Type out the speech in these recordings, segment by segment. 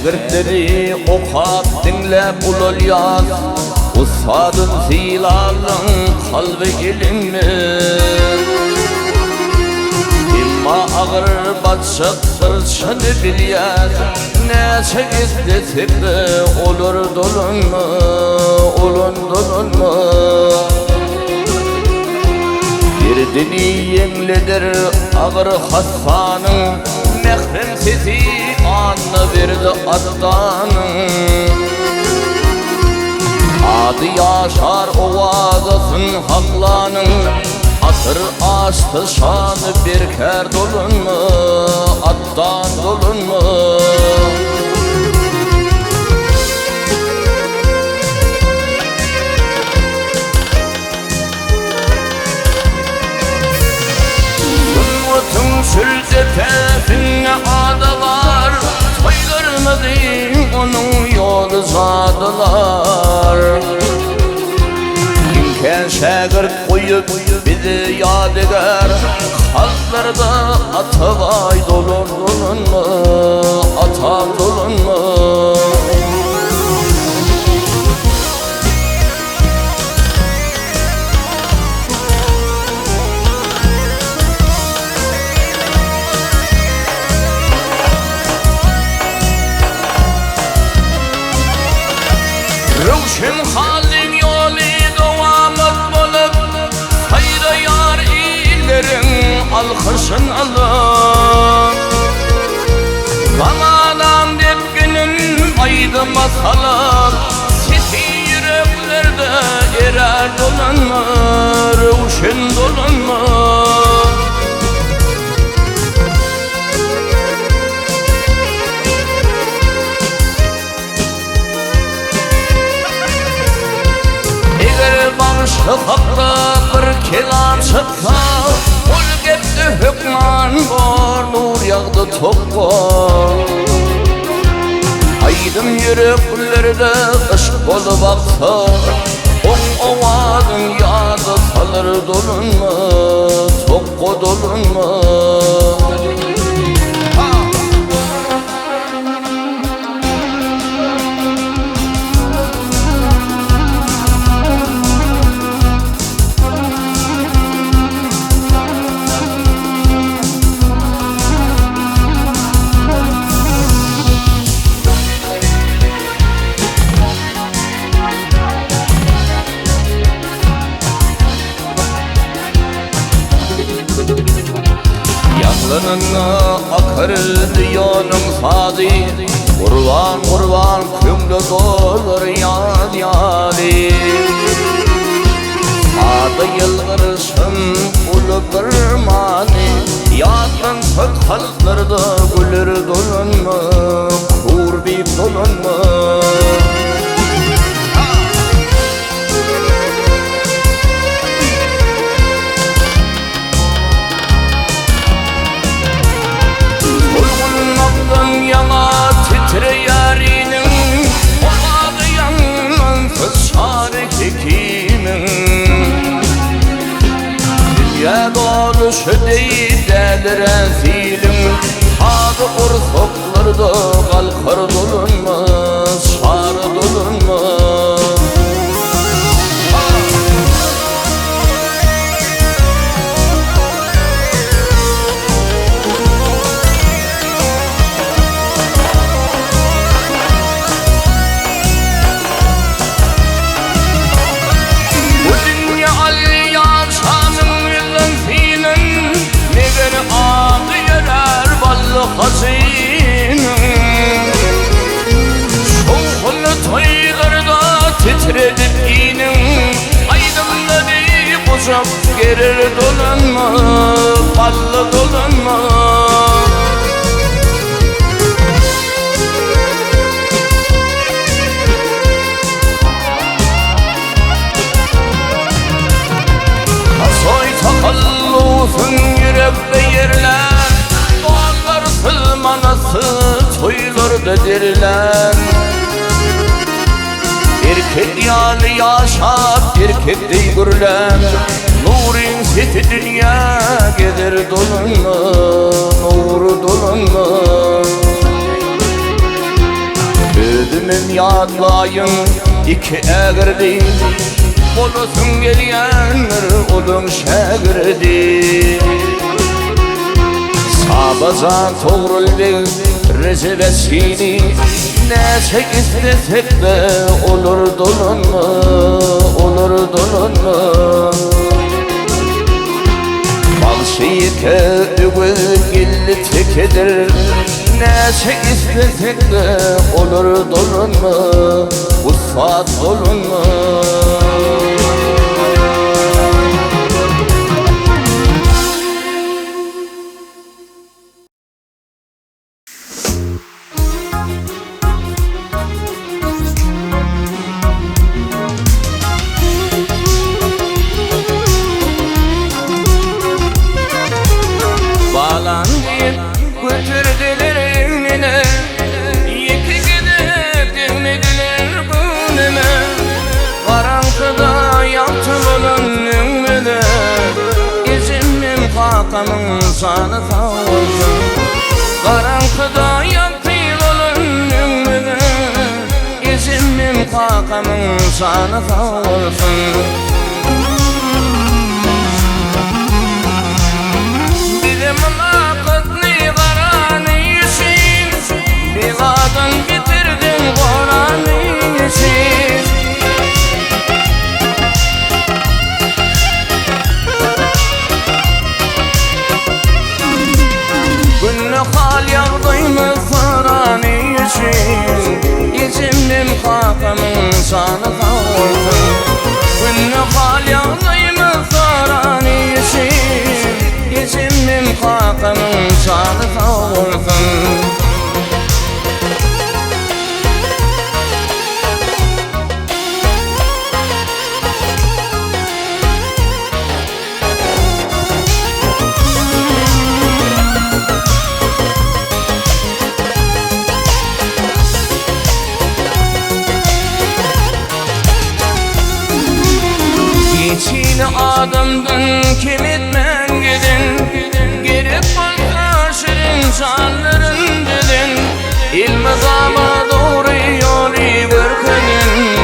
Şagirdleri okap dinlep ulul yaz, Ustadın zilalın kalbi ilimmi. İmma ağır batşık sırçını bilyaz, Neçe izletip de olur dolunmu, olun dolunmu. Derdini yemlidir ağır hastanın, Mehremsizi anı verdi addanın. Adı yaşar ovadasın haklanın, Asır açtı şanı bir ker dolunmu, addan dolunmu. Sülce tefine adalar, Toylarmadı onun yolu zadılar. Kimken şagirt koyup bizi yad eder, Kalplarda atavay dolun dolunmu, atam dolunmu. Ruşun halin yolu devamet bulup, Hayra yar illerin alkışın alın. Zamanam depkinin aydı masalım, Sesi yüreklerde erer dolunma, Ruşun dolunma. Şafakta bir kelam çıksa, Ol gepti hükman var, Nur yağdı toppa. Aydın yüreklerde ışık olup aksa, On ovadın yadı salır dolunma, Toppa dolunma. Yanlarına akardı yolun sadi, Kurban kurban kümle dolur yad yadi. Adı yılgırışın ulu bir mani, Yadın tık halklarda gülür dolunma, Kurbib dolunma. Yana titreyerinin, Oladı yanmansız şarı hekimin. Dünya doğruşu değil dedir rezilin, Adı kursoklarda kalkar dolunmaz, şarı dolunmaz. Hazinin Şoğunu toylarda titredip inin, Aydınları bozap gelir dolanma, Ballı dolanma. Kasoy takallufun yürekte yerler, Manası toylarda dirilen. Erkek yâlı yaşap, erkek dey gürlen, Nurin seti dünya gelir dolunma, Nuru dolunma. Gönlüm yadlayın iki eğirdi Olursun geliyenler olun şegirdi Sabaza toğruldu rezivesini Neçek istesek de olur dolunma, olur dolunma Balşıyke ügül gilli tekedir Neçek istesek de olur dolunma, usfat dolunma Götürdüler evine Yeki gidip dinlediler günüme Karanlıkta yaktım onun ümüne İzimim kakamın sana sağ olsun Karanlıkta yaktım onun ümüne İzimim kakamın sana sağ olsun Biladan bitirdin Kur'an'ı yeşil Günlü hal yağdıymış Kur'an'ı yeşil İzimlim kakamın sana sağ olsun Günlü hal yağdıymış Kur'an'ı yeşil İzimlim kakamın sana sağ olsun İçine adımdın kim etmen gidin Girip bakar şirin canların dedin İlmi dama doğru yolu görkünün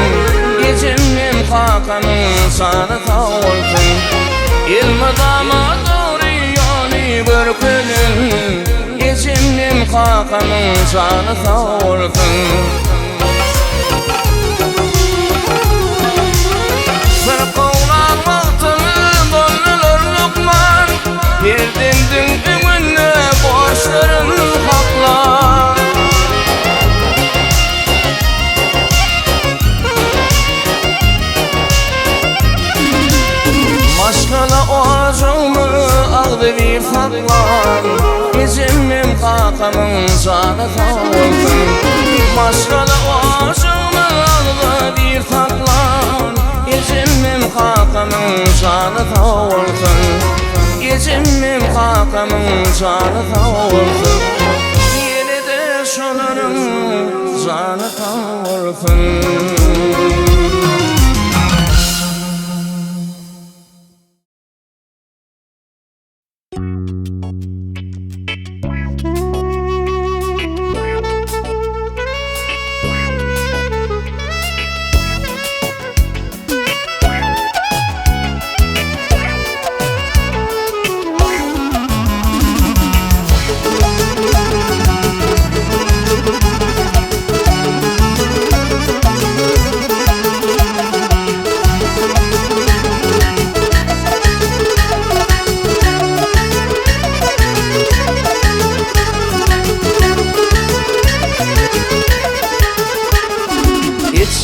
İzimlim kakanın sana sağ olsun İlmi dama doğru yolu görkünün İzimlim kakanın sana sağ olsun Girdin ümünle borçların haklar Maşkala oğazımı ağdı bir saklar İzimlim kakamın sana sağ olsun Maşkala oğazımı ağdı bir saklar İzimlim kakamın sana sağ olsun İzimlim kakamın canı sağ olsun Yine de şunun canı sağ olsun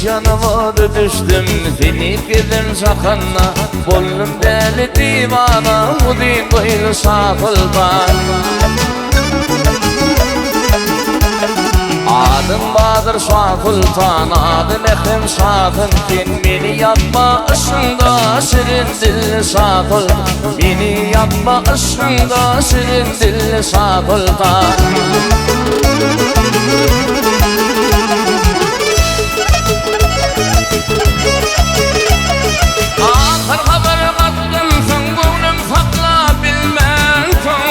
Yanıma düştüm seni gizim sakanna Bollum deli divana Udi koyun safıldan Adın Badır Şah Sultan Adın Ekim Şah'ın Sen beni yapma ışığında Şirin dilli Şah Sultan Beni yapma ışığında Şirin dilli Şah Sultan Ahır haber kattım sen gönlüm sakla bilmem son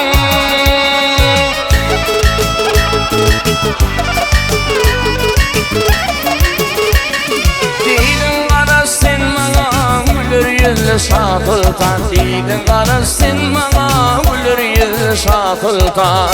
Şah Sultan Deydin qarı sen bana gülür yüz Şah Sultan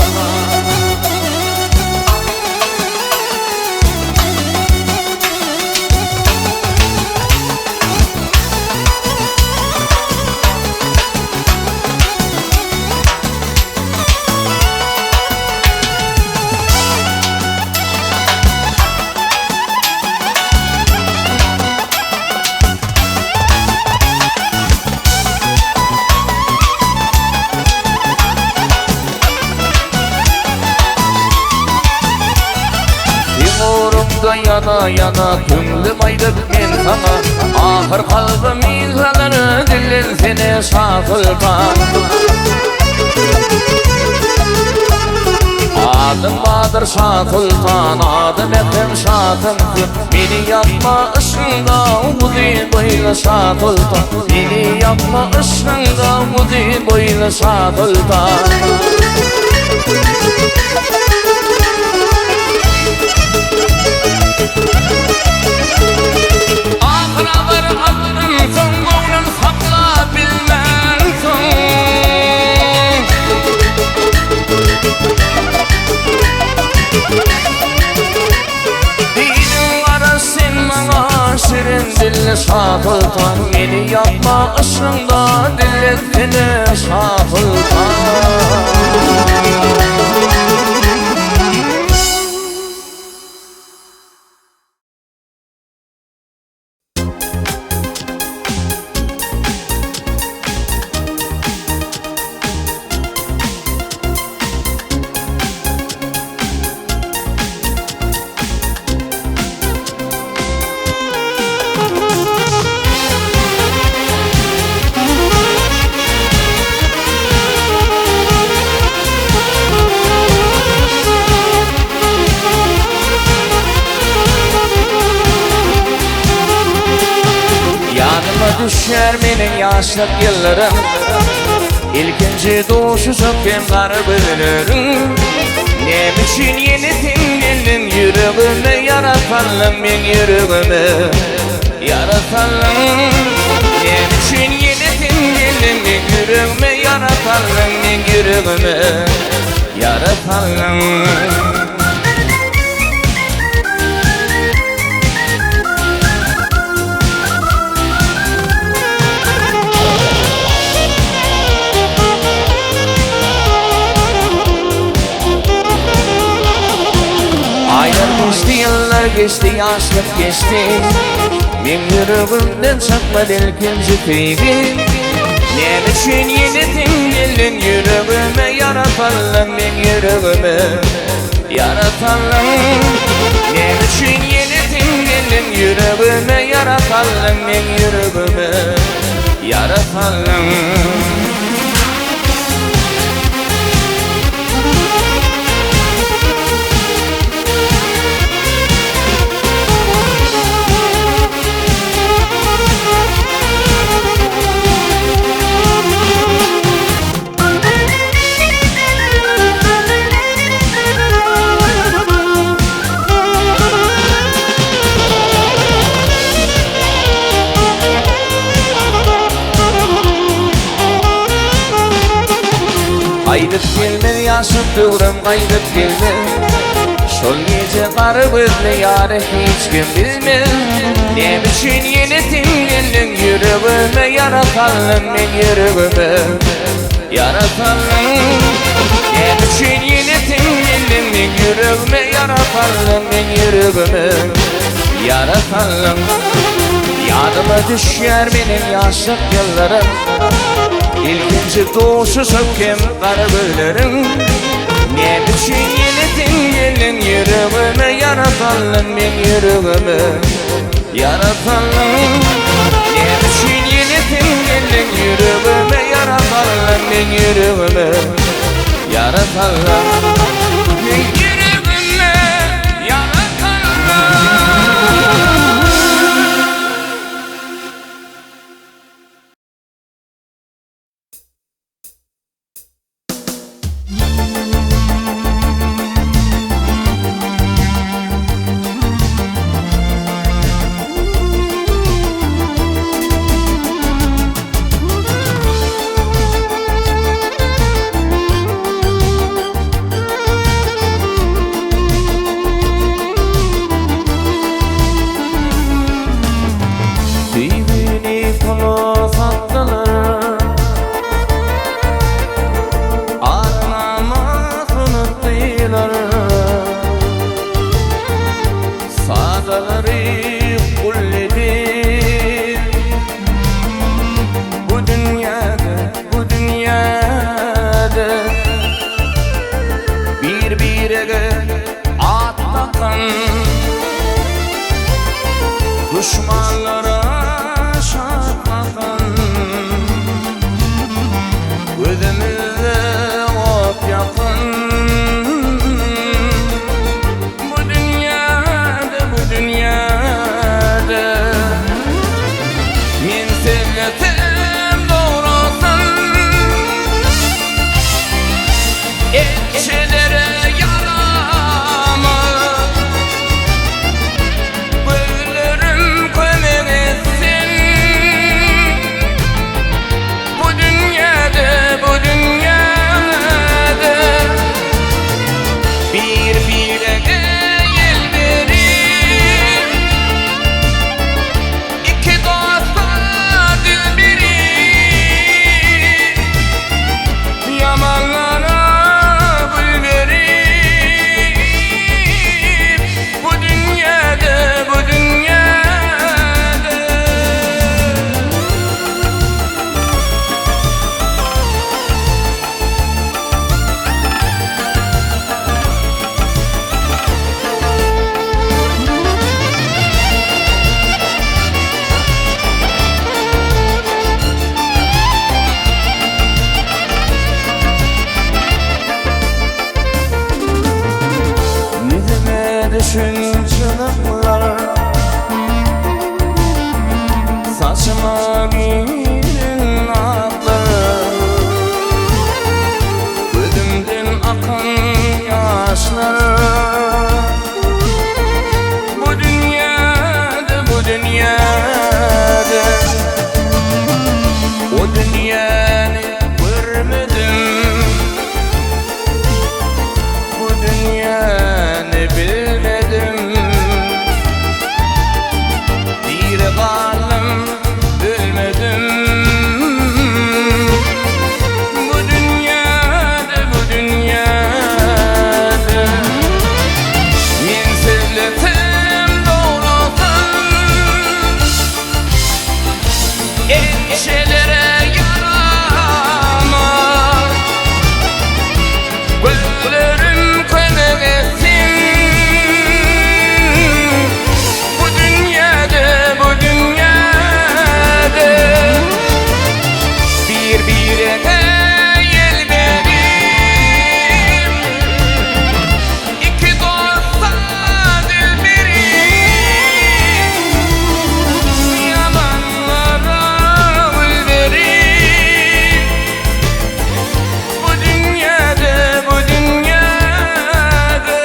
yana yana tümlüm aydıp men sana ahır kalbim izlanır dilin seni Şah Sultan adım Bahadır Şah Sultan adım Ekrem Şah'tım beni yapma ışığında umudi boylu Şah Sultan beni yapma ışığında umudi boylu Şah Sultan Şah Sultan beni yapma ışığında dilletini Şah Sultan düşer benim yaşlık yıllarım İlkinci doğuşu söküm garibelerim Ne biçin yenitin geldim yüreğime yaratalım ben yüreğime Yaratalım Ne biçin yenitin geldim ben yüreğime yaratalım ben yüreğime Yaratalım Geçti yıllar geçti yaşlık geçti Min yüreğimden çakmadı ilkinci teybi Ne biçin yenitin gelin yüreğime yaratalım ben yüreğime Yaratalım Ne biçin yenitin gelin yüreğime yaratalım ben yüreğime Yaratalım Aydıp gelme yaşıp durum aydıp gelme Şol gece karı bızlı yarı hiç kim bilmez Ne biçin yenitin geldin yüreğime yaratalım ben yüreğime Yaratalım Ne biçin yenitin geldin ben yüreğime yaratalım ben yüreğime Yaratalım Yadıma düşer benim yaşlık yıllarım İlkinci doğuşu söküm garibelerim Ne biçin yenitin gelin yüreğime yaratalım ben yüreğime Yaratalım Ne biçin yenitin gelin yüreğime yaratalım ben yüreğime Yaratalım Ben yüreğime yaratalım birin ağlar. Gözümden akan yaşlar. Bu dünyada, bu dünyada o dünyanı görmedim. Bu dünyanı bilmedim. Bir kalım ölmedim. Bu dünyada, bu dünyada men sevletim doğrudan endişelere yaramaz. Gözlerim kınak etsin. Bu dünyada, bu dünyada birbirine yel verim. İki dosta dilberim. Yalanlara gül verim. Bu dünyada, bu dünyada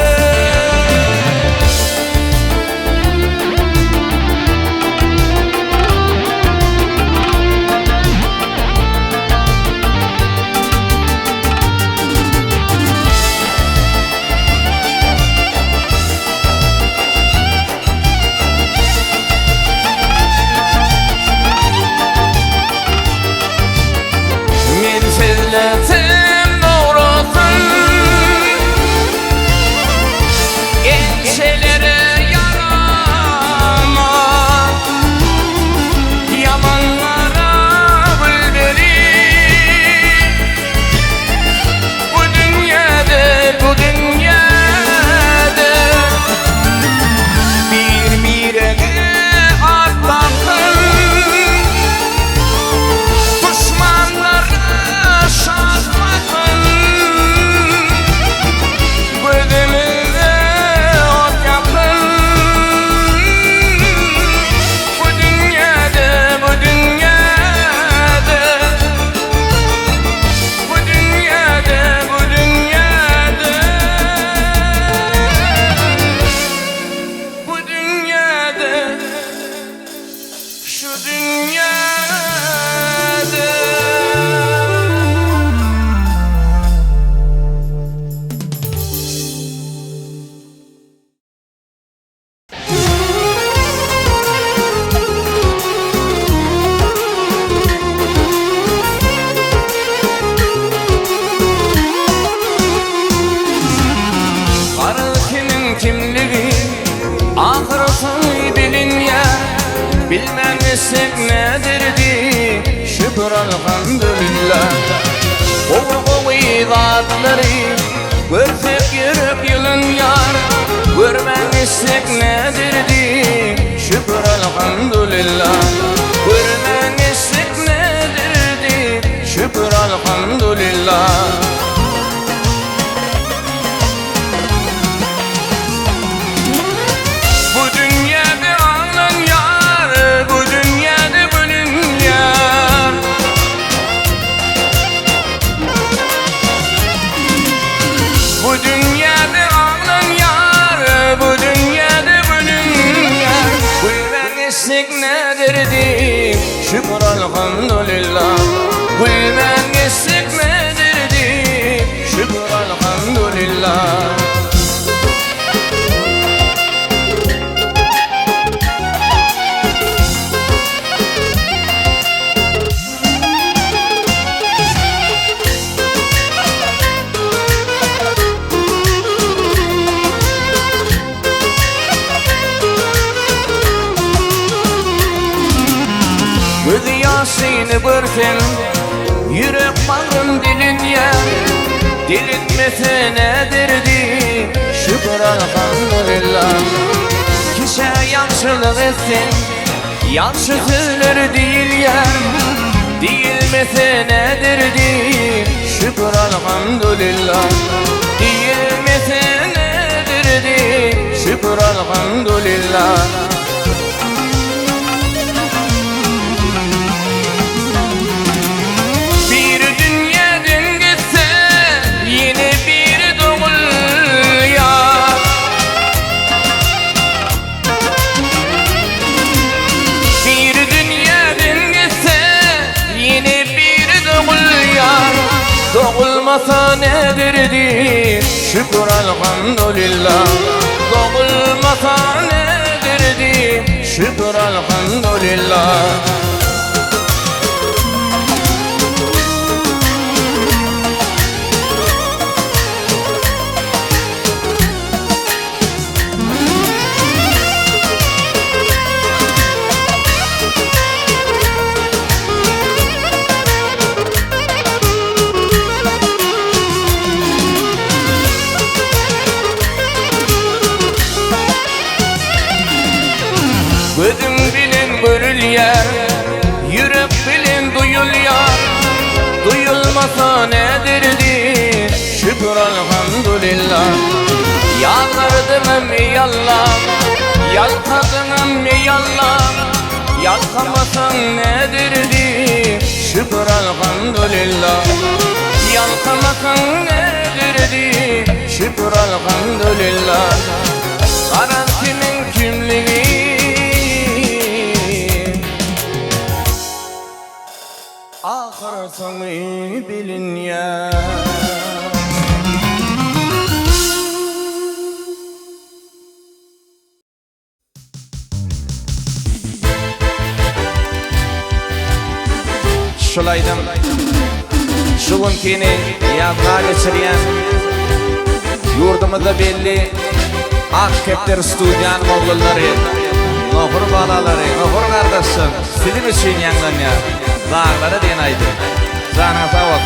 men sevletim doğrusun endişelere yaramaz. Yalanlara gül verir. Bu dünyada, bu dünyada birbirine at bakın. Düşmanlara şans bakın. Gözümüze ot yakın. Bu dünyada, bu dünyada bu dünyada, bu dünyada bu dünyada şu dünyada. Karı kimin kimliği ahırısı bilinýär. Bilmemişsek nedirdi şükür elhamdülillah. Oğul izadları görsek yürüp yılınýar. Görmemişsek nedirdi şükür elhamdülillah. Görmemişsek nedirdi şükür elhamdülillah. Bu dünyada ağlan yar, bu dünyada bölün yar. Bu dünyada ağlan yar, bu dünyada bölün yar. Bilmemişsek nedirdi şükür elhamdülillah. Bilmemişsek nedirdi şükür elhamdülillah. Göz yaşını görsen yürek bağrım dilinýär. Dilinmese nedirdi şükür elhamdülillah. Kişe yaxşılık etsen yaxşı sözler diýilýär. Diýilmese nedirdi şükür elhamdülillah. Diýilmese nedirdi şükür elhamdülillah. Doğulmasa nedirdi şükür elhamdülillah. Doğulmasa nedirdi şükür elhamdülillah. Gözüm bilin görülýär, yürek bilin duyulýar. Duyulmasa nedirdi şükür elhamdülillah. Yalvardım ey Allah, yalvardım ey Allah. Yalkamasan nedirdi şükür elhamdülillah. Yalkamasan nedirdi şükür elhamdülillah. Garantimin kimliği ahir sonu bilin ya. Şulaydım şu günkini yazga geçirýän yurdumuzda belli ak kepler studiýany oglulary, nohur balalary, nohur gardaşym sizin üçin ýanglanýar. Dağlara diyen aydı. Sana sağ olun.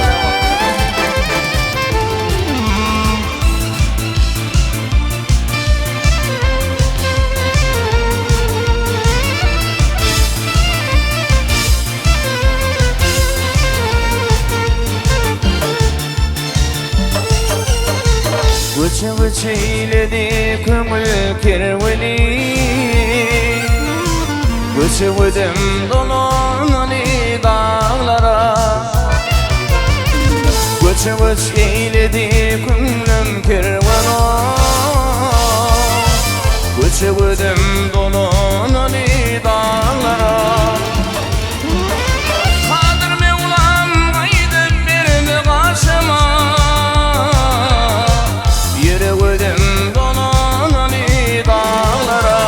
Vıçı vıçı eyledi kömül kerveli. Vıçı vıdım dolanani dağlara. Vıçı vıç eyledi kömlüm kervana. Vıçı vıdım dolanani dağlara. Kadir Mevlam gaydım birdi karşıma. Yere vıdım dolanani dağlara.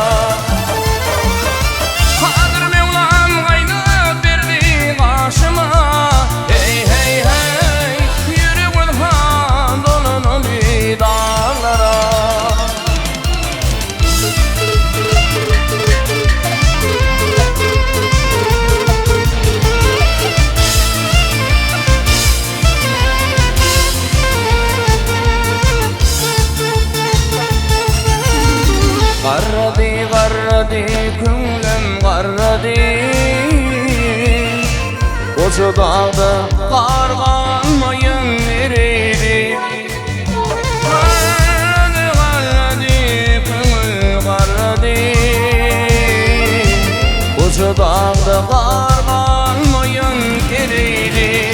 Garradi garradi könglim garradi. Oca dağda qarğanmayın nereydi. Garradi garradi köngül garradi. Oca dağda qarğanmayın nereydi.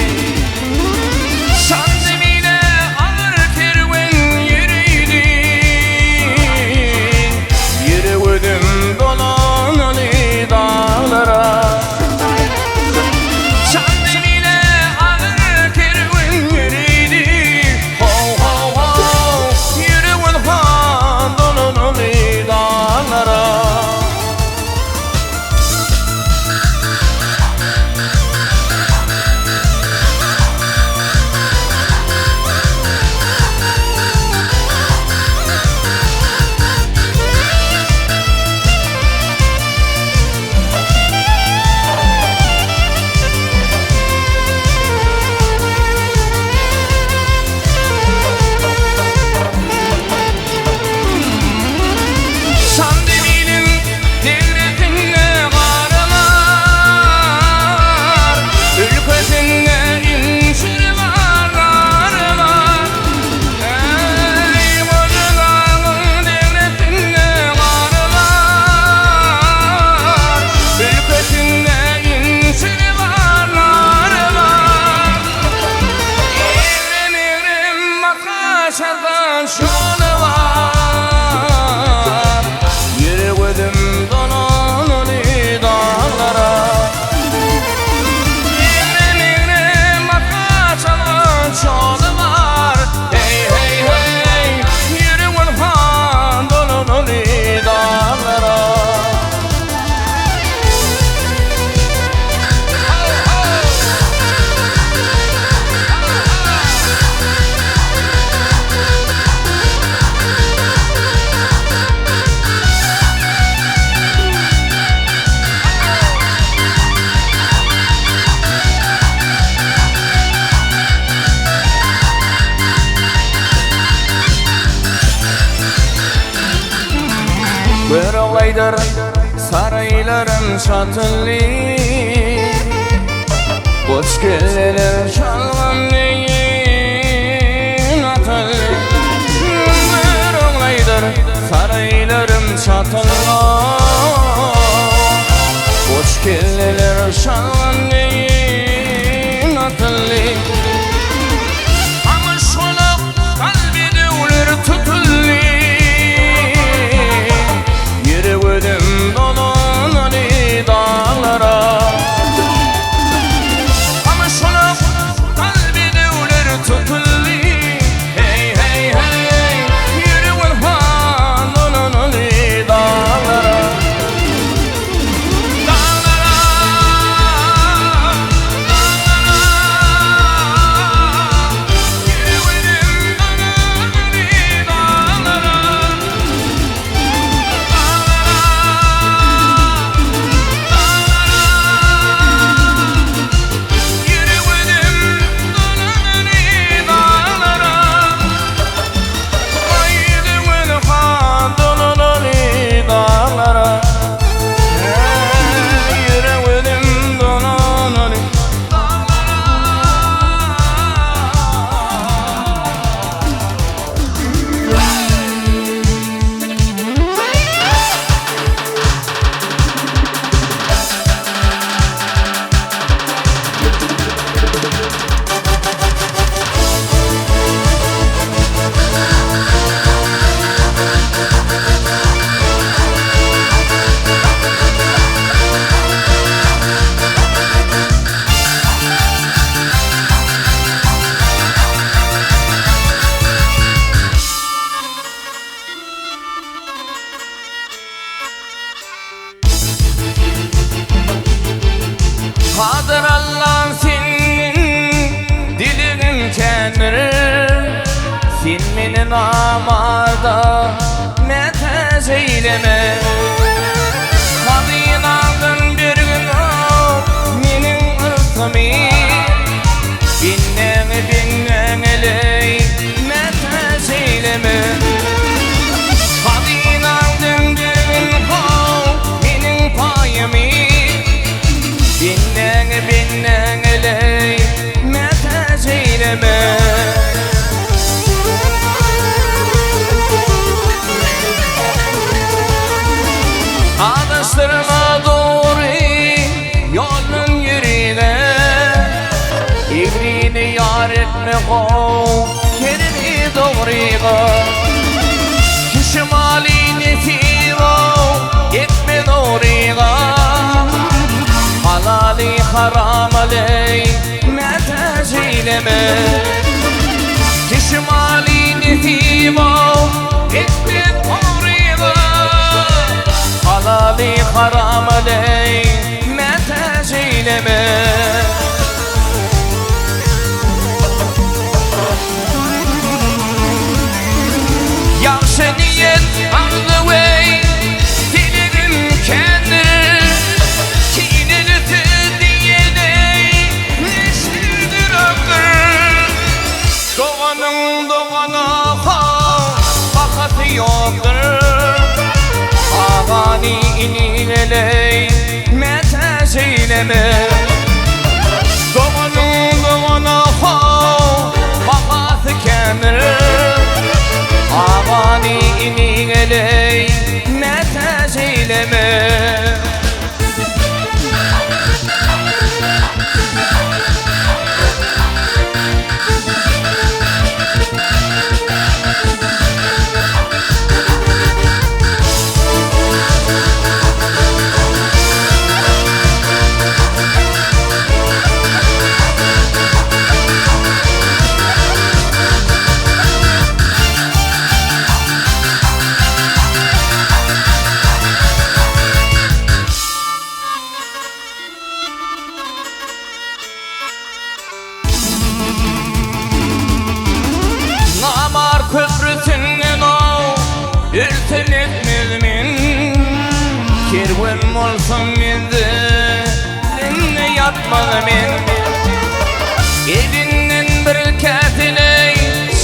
aydır saraylarım şatıllı Koç gülleler çalan neyin atıllı Bir aydır saraylarım şatıllı Koç gülleler çalan neyin atıllı Ama şolak kalbide ulur tutullu Yüreğim dolanır dağlara Ama şolak kalbide ulur tutullu Hey hey hey Yüreğim dolanır dağlara Kadir Allah senin dilin kendir Sen meni namarda metez eyleme Kadinandın bir gün menin ırkımı Binnen eley metez eyleme Kadinandın bir gün menin payımı Binnen eley metez eyleme Adastırma doğru yolun yürüyle İbrini yar etme kov kerini doğruya Şimali netivo etme doğruya Halali haram aley metez eyleme Şimali netivo etme doğruya Halali haram aley metez eyleme Yaxşı niyet ardı vey dilerim kendir Kinilti diyeley neşirdir akır Doğanın doğana vakati yoktur Ağani iniley metez eyleme Doğanın doğana vakati kemir Ağani iniley metez eyleme Köprüsünden o ürten etmezmin Kirven olsam mende dinle yatmalı men Elinden bir katiley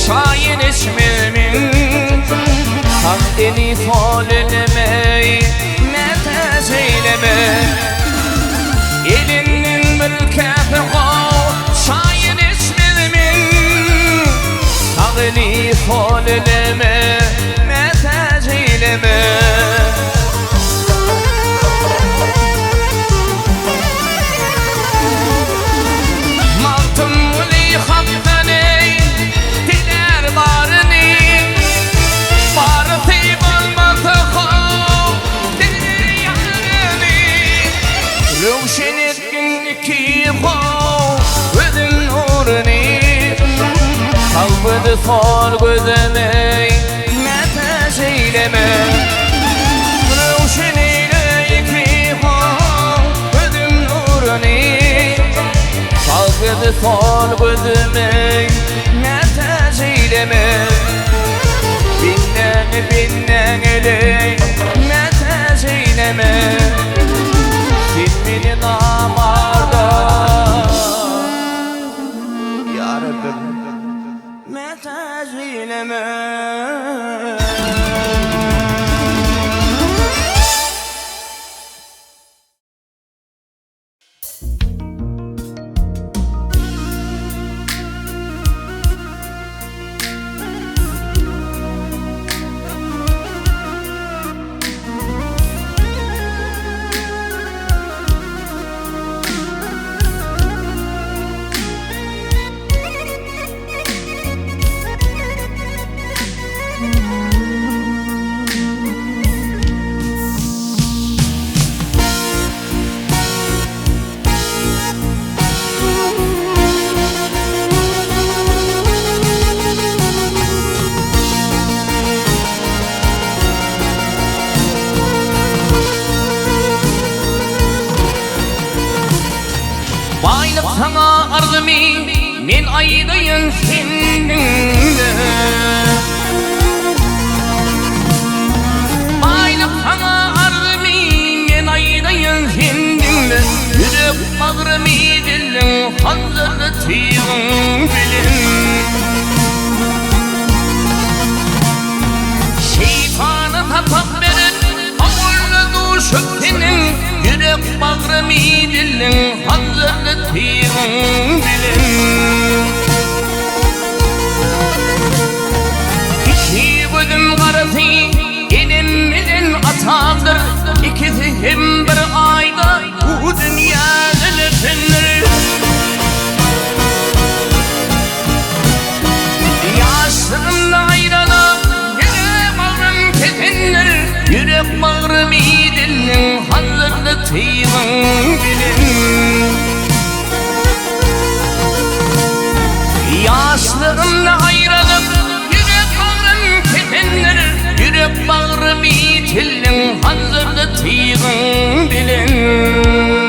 şahin içmezmin Hak eli sol elemey eyleme elinin bir kafi qav şair ismimin tağlif ol eleme metac eyleme Kalbıdı far gözeme metac eyleme Ruşen eyle iki gözüm nuruni Kalbıdı far gözeme metac eyleme Binnen ele metac eyleme Filmini namarda Ya Rabbim metac eyleme Baylık sana arzumi men aydayın seninle Baylık sana arzumi men aydayın seninle Yürek bağrımı dilin hazırlı tiyğin bilin Şeytanı tapak verin ağırlı duşukinin Yürek bağrımı dilin hazırlı tiyğin bilin İki gözüm karası elimizin atağıdır İkisi hem bir ayda bu dünya zilfindir Yaşlarımla ayrılıp yürek bağrım kesindir Yürek bağrımı dilin hazırlı tiyğin bilin Yaşlarımla ayrılıp yürek bağrım kesindir Yürek bağrımı dilin hazırlı tiyğin bilin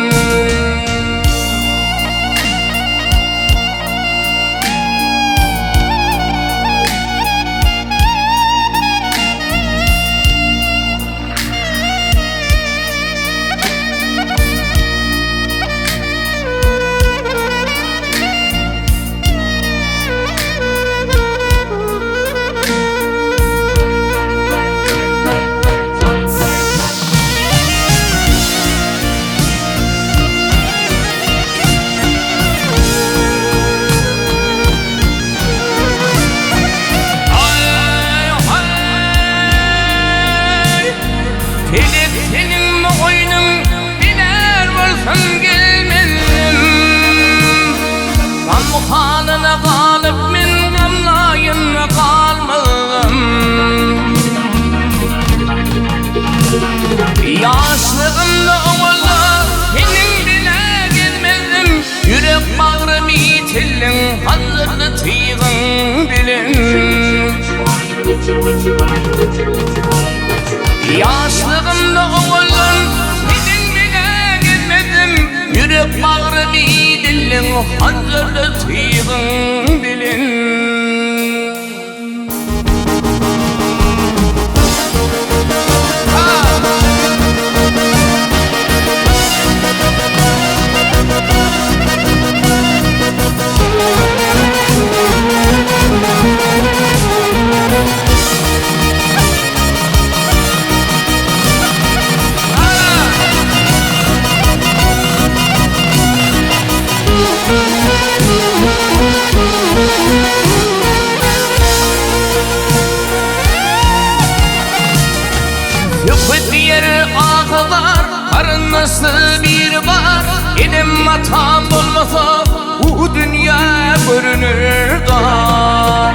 Halına kalıp min gamlayına kalmalım Yaşlığımda oğulda senin bile gelmezdim Yürek bağrımı tilin hazırlı tiyğin bilin Yaşlığımda oğulda senin bile gelmezdim Yürek bağrımı dilin hazırlı tiyğin bilin nasıl bir var? Elim hatam olmasa bu dünya görünür dar.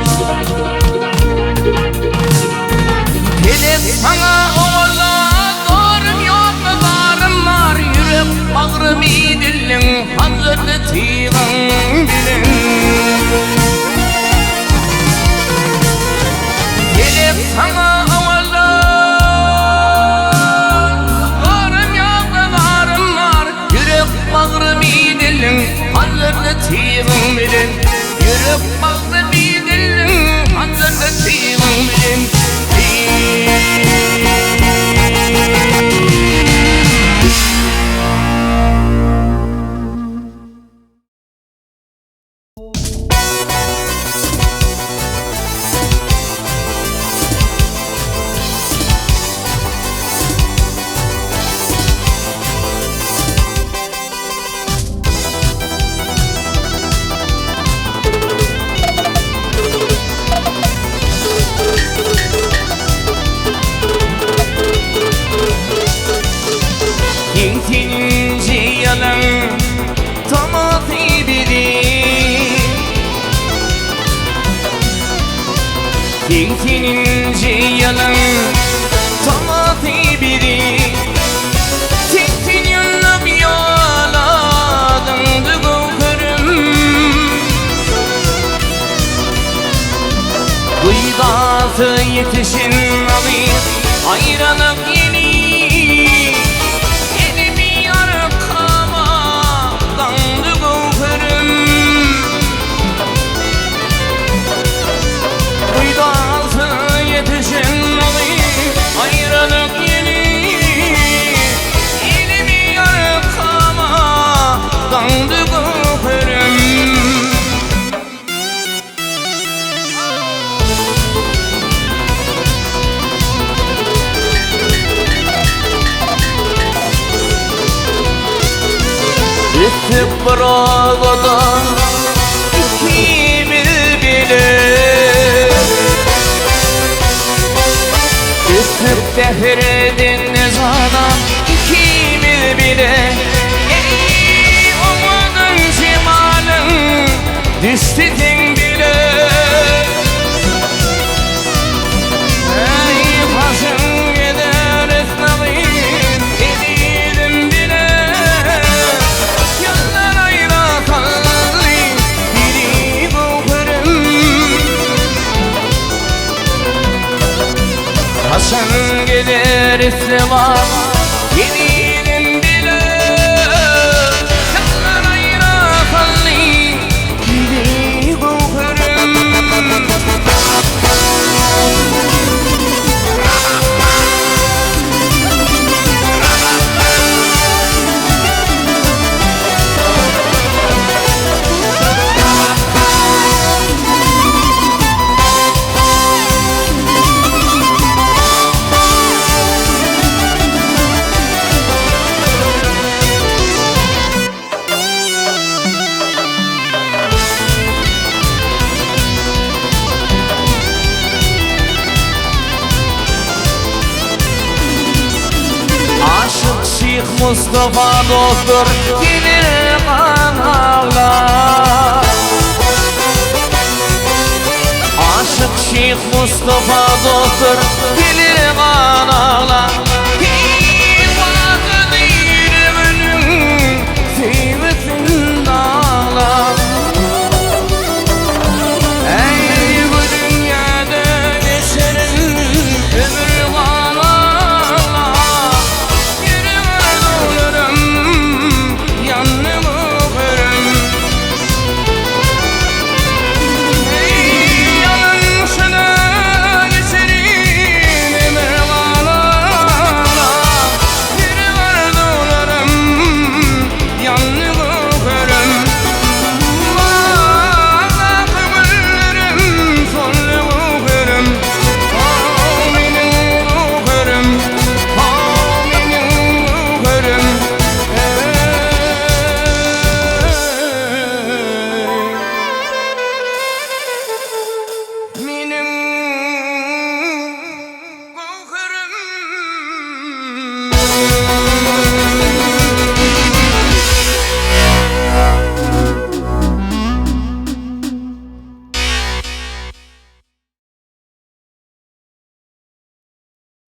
Gelip sana oğla doğrum yok mu varım var. Yürek bağrım iyi dilin hazırlıtığın bilin. Gelip sana oğla doğrum yok mu varım var. Yürek bağrım iyi dilin hazırlıtığın bilin. Yürek bağrım iyi dilin hazırlıtığın bilin. İkinci yalan tamati biri. İkinci yalan tamati biri. Tintin yıllam yaladın da korkarım. Kıydatı yetişin alayım ayranıp yeni. Üstüp bravodan ikimiz bile. Üstüp defredin nezadan ikimiz bile. Ey umadın şimalın düştün bile. Ey başın gider esnafın edildim bile. Hasan gider istiva yediğinin bile. Yanlar ayra kalli gidi kokarım. Şeyh Mustafa doktor gelir kanala. Aşık Şeyh Mustafa doktor gelir